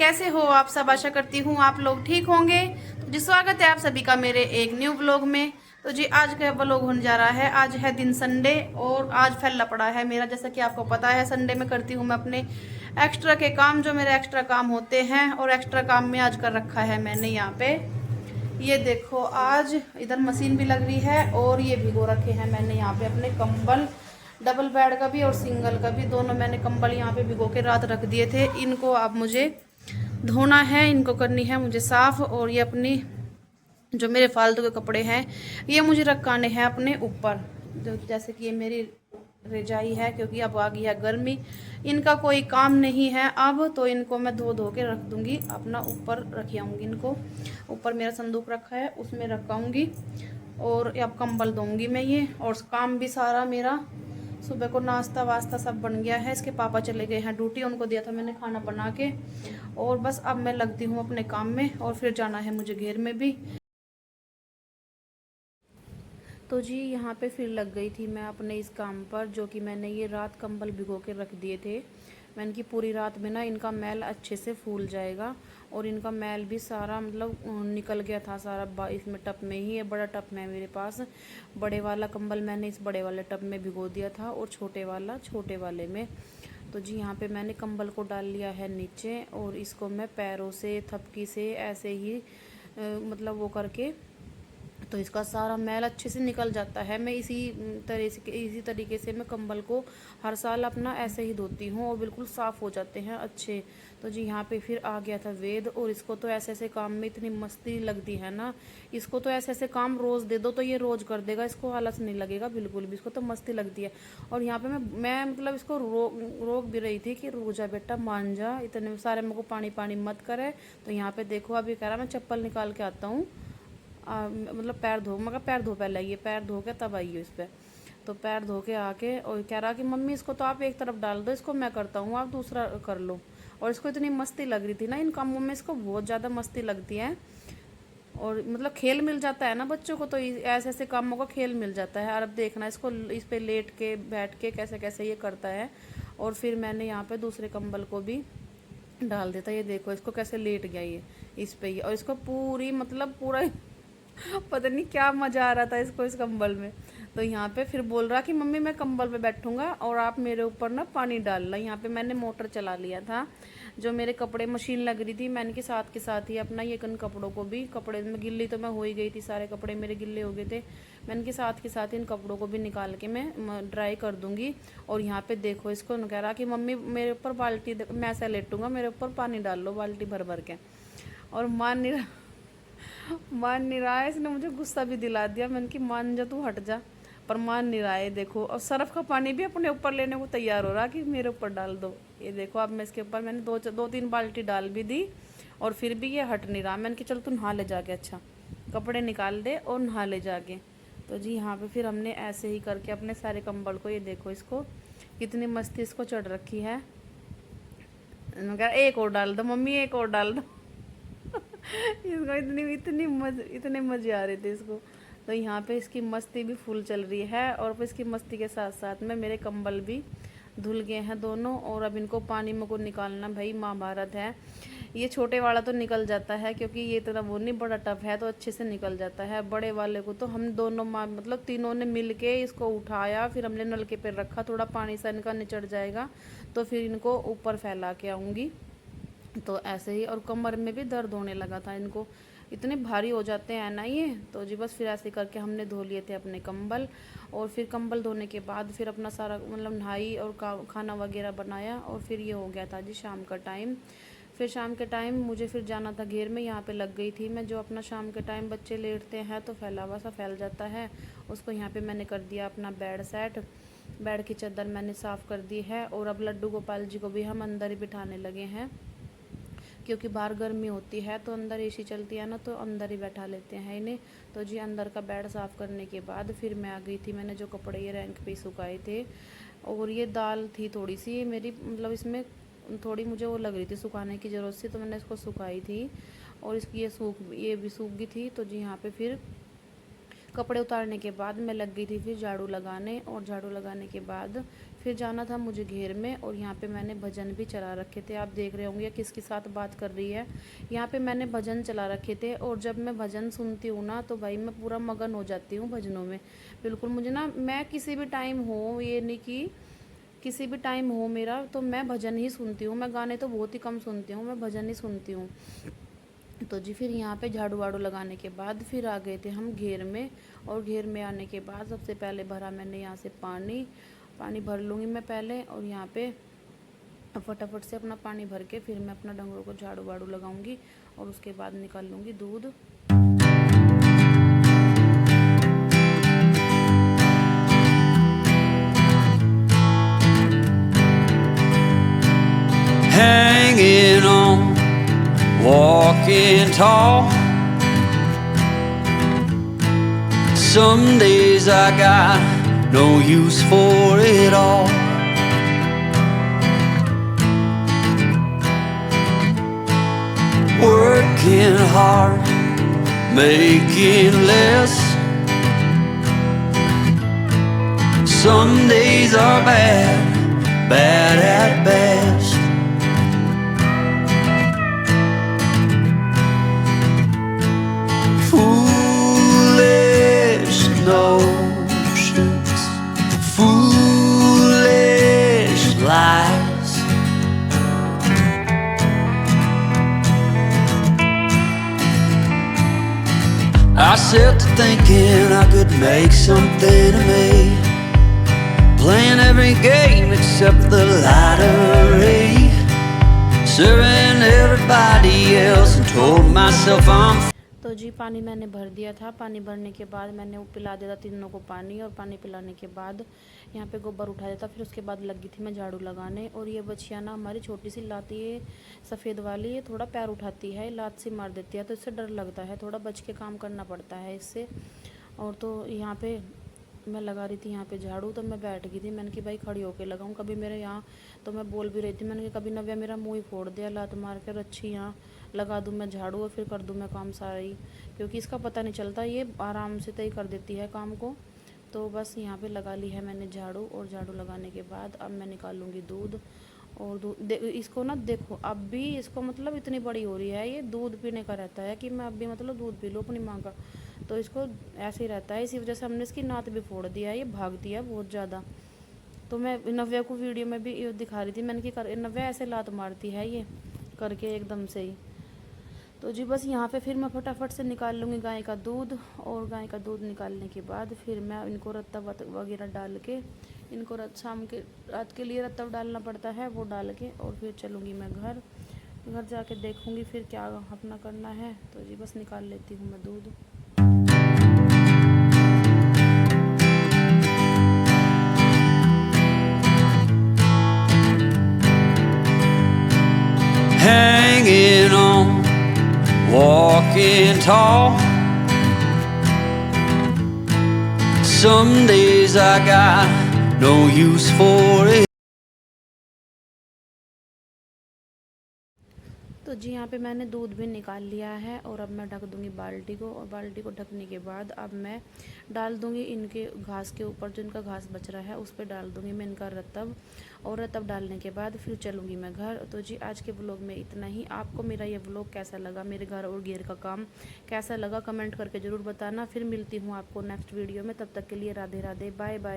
कैसे हो आप सब। आशा करती हूँ आप लोग ठीक होंगे। तो जी स्वागत है आप सभी का मेरे एक न्यू ब्लॉग में। तो जी आज का ब्लॉग होने जा रहा है। आज है दिन संडे और आज फैला पड़ा है मेरा। जैसा कि आपको पता है संडे में करती हूँ मैं अपने एक्स्ट्रा के काम, जो मेरे एक्स्ट्रा काम होते हैं। और एक्स्ट्रा काम में आज कर रखा है मैंने यहाँ पे, ये देखो आज इधर मशीन भी लग रही है और ये भिगो रखे हैं मैंने यहाँ पे अपने कंबल, डबल बेड का भी और सिंगल का भी, दोनों मैंने कंबल यहाँ पे भिगो के रात रख दिए थे। इनको अब मुझे धोना है, इनको करनी है मुझे साफ। और ये अपनी जो मेरे फालतू के कपड़े हैं ये मुझे रखाने हैं अपने ऊपर। जैसे कि ये मेरी रजाई है, क्योंकि अब आ गई है गर्मी, इनका कोई काम नहीं है अब, तो इनको मैं धो धो के रख दूंगी, अपना ऊपर रख आऊँगी। इनको ऊपर मेरा संदूक रखा है उसमें रखाऊंगी और अब कंबल दूंगी मैं ये। और काम भी सारा मेरा सुबह को नाश्ता वास्ता सब बन गया है। इसके पापा चले गए हैं ड्यूटी, उनको दिया था मैंने खाना बना के। और बस अब मैं लगती हूँ अपने काम में और फिर जाना है मुझे घेर में भी। तो जी यहाँ पे फिर लग गई थी मैं अपने इस काम पर, जो कि मैंने ये रात कंबल भिगो के रख दिए थे। मैंने कि पूरी रात में ना इनका मैल अच्छे से फूल जाएगा। और इनका मैल भी सारा मतलब निकल गया था सारा इसमें टब में ही। ये बड़ा टब है मेरे पास, बड़े वाला कंबल मैंने इस बड़े वाले टब में भिगो दिया था और छोटे वाला छोटे वाले में। तो जी यहाँ पे मैंने कंबल को डाल लिया है नीचे और इसको मैं पैरों से थपकी से ऐसे ही मतलब वो करके, तो इसका सारा मैल अच्छे से निकल जाता है। मैं इसी तरीके से मैं कंबल को हर साल अपना ऐसे ही धोती हूँ और बिल्कुल साफ़ हो जाते हैं अच्छे। तो जी यहाँ पे फिर आ गया था वेद, और इसको तो ऐसे ऐसे काम में इतनी मस्ती लगती है ना। इसको तो ऐसे ऐसे काम रोज़ दे दो तो ये रोज़ कर देगा, इसको आलस नहीं लगेगा बिल्कुल भी, इसको तो मस्ती लगती है। और यहाँ पे मैं मतलब इसको रोक भी रही थी कि रुक जा बेटा, मान जा, इतने सारे मेरे को पानी पानी मत करे। तो यहाँ पे देखो अभी कह रहा मैं चप्पल निकाल के आता हूँ, मतलब पैर धो, मगर पैर धो पहले, ये पैर धो के तब आइए इस पर। तो पैर धो के आके और कह रहा कि मम्मी इसको तो आप एक तरफ डाल दो, इसको मैं करता हूँ आप दूसरा कर लो। और इसको इतनी मस्ती लग रही थी ना इन कामों में, इसको बहुत ज़्यादा मस्ती लगती है। और मतलब खेल मिल जाता है ना बच्चों को, तो ऐसे ऐसे कामों का खेल मिल जाता है। और अब देखना इसको इस पे लेट के बैठ के कैसे कैसे ये करता है। और फिर मैंने यहाँ पे दूसरे कंबल को भी डाल देता, ये देखो इसको कैसे लेट गया ये इस पे ही। और इसको पूरी मतलब पूरा पता नहीं क्या मज़ा आ रहा था इसको इस कंबल में। तो यहाँ पे फिर बोल रहा कि मम्मी मैं कंबल पे बैठूंगा और आप मेरे ऊपर ना पानी डालना। यहाँ पे मैंने मोटर चला लिया था, जो मेरे कपड़े मशीन लग रही थी, मैंने के साथ ही अपना ये कन कपड़ों को भी, कपड़े में गिल्ली तो मैं हो ही गई थी, सारे कपड़े मेरे गिल्ले हो गए थे। मैंने के साथ इन कपड़ों को भी निकाल के मैं ड्राई कर दूंगी। और यहाँ पे देखो इसको कह रहा कि मम्मी मेरे ऊपर बाल्टी, मैं ऐसा लेटूंगा, मेरे ऊपर पानी डाल लो बाल्टी भर भर के। और मान नहीं रहा है, इसने मुझे गुस्सा भी दिला दिया। मैंने कि मान जा तू, हट जा, पर मान नहीं रहा है। देखो और सरफ का पानी भी अपने ऊपर लेने को तैयार हो रहा कि मेरे ऊपर डाल दो। ये देखो अब मैं इसके ऊपर मैंने दो तीन बाल्टी डाल भी दी और फिर भी ये हट नहीं रहा। मैंने कि चल तू नहा ले जाके, अच्छा कपड़े निकाल दे और नहा ले जाके। तो जी यहाँ पे फिर हमने ऐसे ही करके अपने सारे कंबल को, ये देखो इसको कितनी मस्ती इसको चढ़ रखी है। कहा एक और डाल दो मम्मी, एक और डाल दो। इसको इतने मज़े आ रहे थे इसको। तो यहाँ पे इसकी मस्ती भी फुल चल रही है। और फिर इसकी मस्ती के साथ साथ में मेरे कंबल भी धुल गए हैं दोनों। और अब इनको पानी में को निकालना, भाई महाभारत है। ये छोटे वाला तो निकल जाता है क्योंकि ये इतना वो नहीं, बड़ा टफ है तो अच्छे से निकल जाता है। बड़े वाले को तो हम दोनों मतलब तीनों ने मिल के इसको उठाया, फिर हमने नलके पर रखा, थोड़ा पानी सा इनका निचड़ जाएगा तो फिर इनको ऊपर फैला के आऊँगी। तो ऐसे ही, और कमर में भी दर्द होने लगा था इनको, इतने भारी हो जाते हैं ना ये। तो जी बस फिर ऐसे करके हमने धो लिए थे अपने कंबल। और फिर कंबल धोने के बाद फिर अपना सारा मतलब नहाई और खाना वगैरह बनाया। और फिर ये हो गया था जी शाम का टाइम। फिर शाम के टाइम मुझे फिर जाना था घेर में, यहाँ पे लग गई थी मैं। जो अपना शाम के टाइम बच्चे लेटते हैं तो फैला हुआ सा फैल जाता है, उसको यहाँ पे मैंने कर दिया अपना बेड सेट। बेड की चादर मैंने साफ़ कर दी है। और अब लड्डू गोपाल जी को भी हम अंदर ही बिठाने लगे हैं, क्योंकि बाहर गर्मी होती है तो अंदर एसी चलती है ना, तो अंदर ही बैठा लेते हैं इन्हें। तो जी अंदर का बेड साफ़ करने के बाद फिर मैं आ गई थी, मैंने जो कपड़े ये रैंक पे सुखाए थे। और ये दाल थी थोड़ी सी मेरी, मतलब इसमें थोड़ी मुझे वो लग रही थी सुखाने की ज़रूरत थी, तो मैंने इसको सुखाई थी। और इसकी ये भी सूख गई थी। तो जी यहाँ पे फिर कपड़े उतारने के बाद मैं लग गई थी फिर झाड़ू लगाने। और झाड़ू लगाने के बाद फिर जाना था मुझे घेर में, और यहाँ पे मैंने भजन भी चला रखे थे। आप देख रहे होंगे किसके साथ बात कर रही है। यहाँ पे मैंने भजन चला रखे थे, और जब मैं भजन सुनती हूँ ना तो भाई मैं पूरा मगन हो जाती हूँ भजनों में। बिल्कुल मुझे ना, मैं किसी भी टाइम हो, ये नहीं कि किसी भी टाइम हो मेरा, तो मैं भजन ही सुनती हूँ। मैं गाने तो बहुत ही कम सुनती हूँ, मैं भजन ही सुनती हूँ। तो जी फिर यहाँ पे झाड़ू वाड़ू लगाने के बाद फिर आ गए थे हम घेर में। और घेर में आने के बाद सबसे पहले भरा मैंने यहाँ से पानी भर लूँगी मैं पहले, और यहाँ पे फटाफट से अपना पानी भर के फिर मैं अपना डंगरों को झाड़ू वाड़ू लगाऊंगी, और उसके बाद निकाल लूँगी दूध। Hanging on, walking tall. Some days I got no use for it all. Working hard, making less. Some days are bad at best. Foolish notions, foolish lies. I set to thinking I could make something of me, playing every game except the lottery, serving everybody else and told myself I'm. तो जी पानी मैंने भर दिया था। पानी भरने के बाद मैंने वो पिला दिया था तीनों को पानी, और पानी पिलाने के बाद यहाँ पे गोबर उठा दिया था। फिर उसके बाद लगी थी मैं झाड़ू लगाने। और ये बच्चियाँ ना हमारी छोटी सी लाती है सफ़ेद वाली, ये थोड़ा पैर उठाती है, लात से मार देती है, तो इससे डर लगता है, थोड़ा बच के काम करना पड़ता है इससे। और तो यहाँ पे मैं लगा रही थी यहाँ पे झाड़ू, तो मैं बैठ गई थी। मैंने कि भाई खड़ी होके लगाऊँ, कभी मेरे यहाँ, तो मैं बोल भी रही थी, मैंने कि कभी नव्या मेरा मुँह ही फोड़ दिया, लात मार कर अच्छी यहाँ लगा दूँ मैं झाड़ू, और फिर कर दूँ मैं काम सारा ही, क्योंकि इसका पता नहीं चलता, ये आराम से तय कर देती है काम को। तो बस यहाँ पे लगा ली है मैंने झाड़ू, और झाड़ू लगाने के बाद अब मैं निकालूँगी दूध। और दूध इसको ना देखो, अब भी इसको मतलब इतनी बड़ी हो रही है, ये दूध पीने का रहता है कि मैं अब भी मतलब दूध पी लूँ अपनी माँ का, तो इसको ऐसे ही रहता है। इसी वजह से हमने इसकी नात भी फोड़ दिया है, ये भागती है बहुत ज़्यादा। तो मैं नव्या को वीडियो में भी ये दिखा रही थी, मैंने कि कर नव्या ऐसे लात मारती है ये करके एकदम से ही। तो जी बस यहाँ पे फिर मैं फटाफट से निकाल लूँगी गाय का दूध, और गाय का दूध निकालने के बाद फिर मैं इनको रत्तब वगैरह डाल के, इनको रात के लिए रत्तब डालना पड़ता है, वो डाल के और फिर चलूँगी मैं घर जाके देखूँगी फिर क्या अपना करना है। तो जी बस निकाल लेती हूँ मैं दूध। Hanging on, walking tall. Some days I got no use for it. तो जी यहाँ पे मैंने दूध भी निकाल लिया है, और अब मैं ढक दूँगी बाल्टी को, और बाल्टी को ढकने के बाद अब मैं डाल दूँगी इनके घास के ऊपर, जो इनका घास बच रहा है उस पर डाल दूँगी मैं इनका रत्तब, और रत्तब डालने के बाद फिर चलूँगी मैं घर। तो जी आज के व्लॉग में इतना ही। आपको मेरा ये व्लॉग कैसा लगा, मेरे घर और घेर का काम कैसा लगा, कमेंट करके ज़रूर बताना। फिर मिलती हूँ आपको नेक्स्ट वीडियो में, तब तक के लिए राधे राधे, बाय बाय।